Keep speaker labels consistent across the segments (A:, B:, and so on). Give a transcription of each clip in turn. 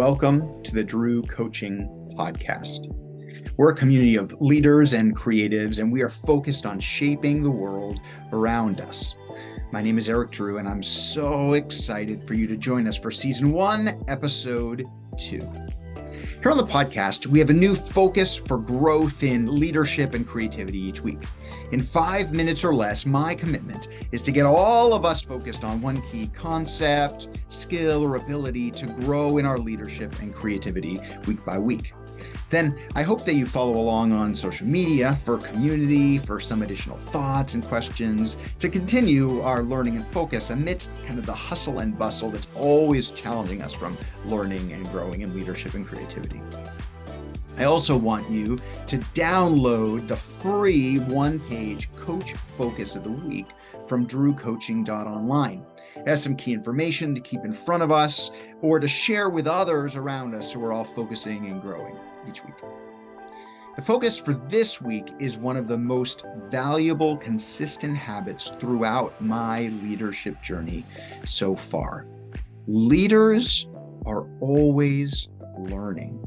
A: Welcome to the Drew Coaching Podcast. We're a community of leaders and creatives, and we are focused on shaping the world around us. My name is Drew, and I'm so excited for you to join us for Season 1, Episode 2. Here on the podcast, we have a new focus for growth in leadership and creativity each week. In 5 minutes or less, my commitment is to get all of us focused on one key concept, skill, or ability to grow in our leadership and creativity week by week. Then I hope that you follow along on social media for community, for some additional thoughts and questions, to continue our learning and focus amidst kind of the hustle and bustle that's always challenging us from learning and growing in leadership and creativity. I also want you to download the free one-page Coach Focus of the Week from DrewCoaching.online. It has some key information to keep in front of us or to share with others around us who are all focusing and growing each week. The focus for this week is one of the most valuable, consistent habits throughout my leadership journey so far. Leaders are always learning.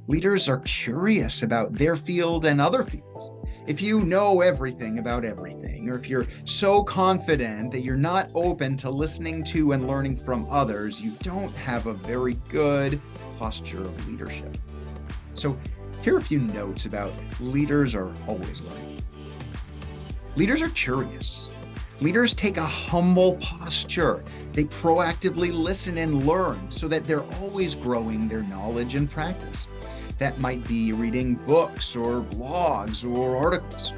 A: Leaders are curious about their field and other fields. If you know everything about everything, or if you're so confident that you're not open to listening to and learning from others, you don't have a very good posture of leadership. So here are a few notes about leaders are always learning. Leaders are curious. Leaders take a humble posture. They proactively listen and learn so that they're always growing their knowledge and practice. That might be reading books or blogs or articles.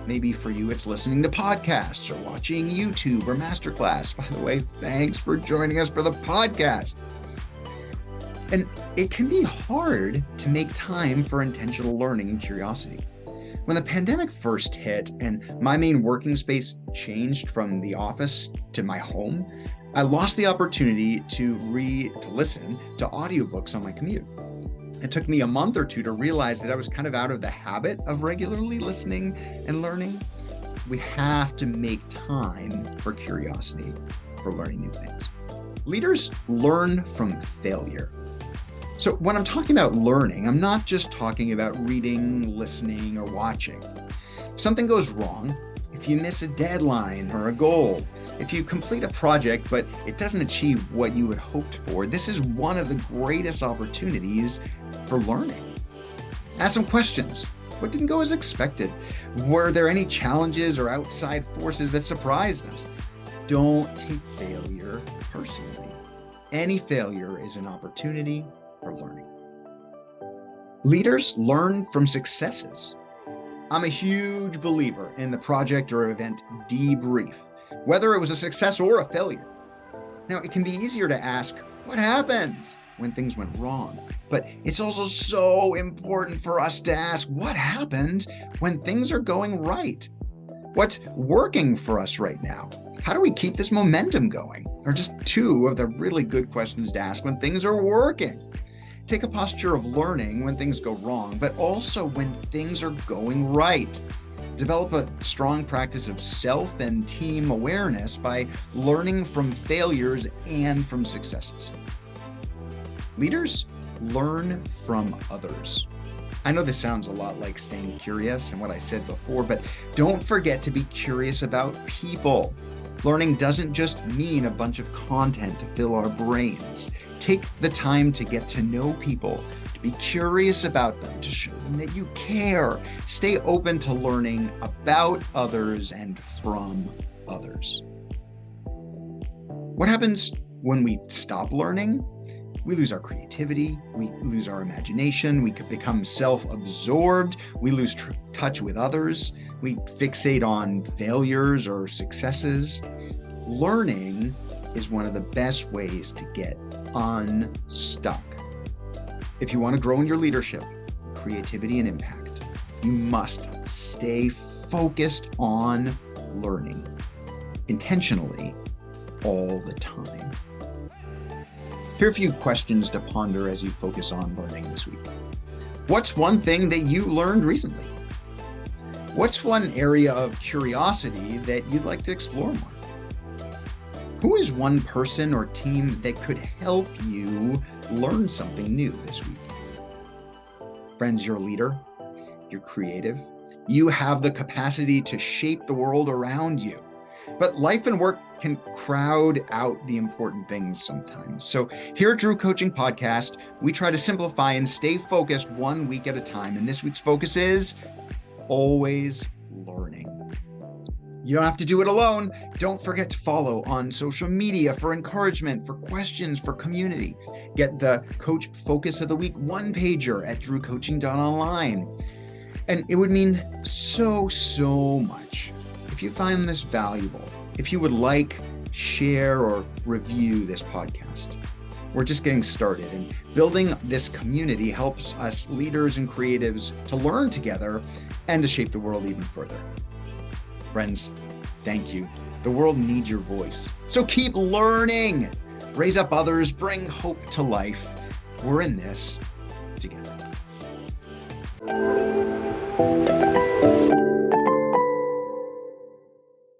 A: Maybe for you, it's listening to podcasts or watching YouTube or Masterclass. By the way, thanks for joining us for the podcast. And it can be hard to make time for intentional learning and curiosity. When the pandemic first hit and my main working space changed from the office to my home, I lost the opportunity to listen to audiobooks on my commute. It took me a month or two to realize that I was kind of out of the habit of regularly listening and learning. We have to make time for curiosity, for learning new things. Leaders learn from failure. So when I'm talking about learning, I'm not just talking about reading, listening, or watching. If something goes wrong, if you miss a deadline or a goal, if you complete a project but it doesn't achieve what you had hoped for, this is one of the greatest opportunities for learning. Ask some questions. What didn't go as expected? Were there any challenges or outside forces that surprised us? Don't take failure personally. Any failure is an opportunity for learning. Leaders learn from successes. I'm a huge believer in the project or event debrief, whether it was a success or a failure. Now, it can be easier to ask, what happened when things went wrong? But it's also so important for us to ask, what happened when things are going right? What's working for us right now? How do we keep this momentum going? Are just two of the really good questions to ask when things are working. Take a posture of learning when things go wrong, but also when things are going right. Develop a strong practice of self and team awareness by learning from failures and from successes. Leaders learn from others. I know this sounds a lot like staying curious and what I said before, but don't forget to be curious about people. Learning doesn't just mean a bunch of content to fill our brains. Take the time to get to know people, to be curious about them, to show them that you care. Stay open to learning about others and from others. What happens when we stop learning? We lose our creativity, we lose our imagination, we could become self-absorbed, we lose touch with others, we fixate on failures or successes. Learning is one of the best ways to get unstuck. If you want to grow in your leadership, creativity, and impact, you must stay focused on learning intentionally all the time. Here are a few questions to ponder as you focus on learning this week. What's one thing that you learned recently? What's one area of curiosity that you'd like to explore more? Who is one person or team that could help you learn something new this week. Friends, you're a leader, you're creative, you have the capacity to shape the world around you. But life and work can crowd out the important things sometimes. So here at Drew Coaching Podcast, we try to simplify and stay focused 1 week at a time. And this week's focus is always learning. You don't have to do it alone. Don't forget to follow on social media for encouragement, for questions, for community. Get the Coach Focus of the Week one-pager at DrewCoaching.online. And it would mean so much if you find this valuable, if you would like, share, or review this podcast. We're just getting started, and building this community helps us leaders and creatives to learn together and to shape the world even further. Friends, thank you. The world needs your voice. So keep learning. Raise up others, bring hope to life. We're in this together.